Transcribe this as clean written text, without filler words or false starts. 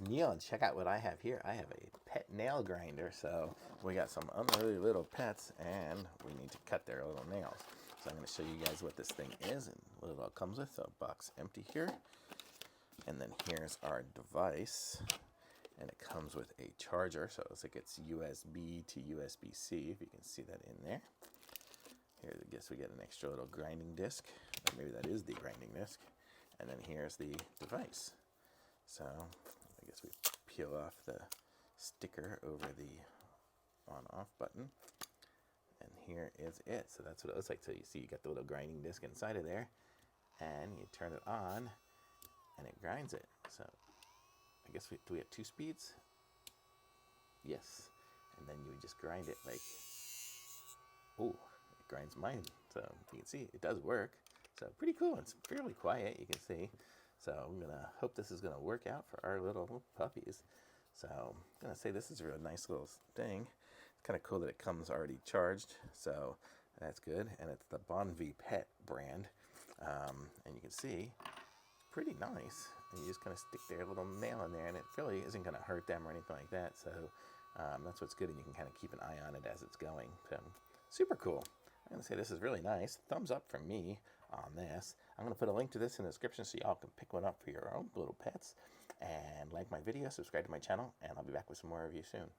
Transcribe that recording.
Neil, and check out what I have here. I have a pet nail grinder. So we got some unruly little pets, and we need to cut their little nails. So I'm going to show you guys what this thing is and what it all comes with. So box empty here. And then here's our device. And it comes with a charger. So it looks like it's USB to USB-C, if you can see that in there. Here, I guess we get an extra little grinding disc. Or maybe that is the grinding disc. And then here's the device. So I guess we peel off the sticker over the on-off button. And here is it. So that's what it looks like. So you see you got the little grinding disc inside of there. And you turn it on and it grinds it. So I guess do we have 2 speeds? Yes. And then you would just grind it like, oh, it grinds mine. So you can see it does work. So pretty cool. It's fairly quiet, you can see. So I'm gonna hope this is gonna work out for our little puppies. So I'm gonna say this is a real nice little thing. It's kind of cool that it comes already charged. So that's good. And it's the Bonve pet brand. And you can see it's pretty nice. And you just kind of stick their little nail in there, and it really isn't gonna hurt them or anything like that. So that's what's good, and you can kind of keep an eye on it as it's going. So super cool. I'm gonna say this is really nice. Thumbs up from me on this. I'm gonna put a link to this in the description so y'all can pick one up for your own little pets. And like my video, subscribe to my channel, and I'll be back with some more of you soon.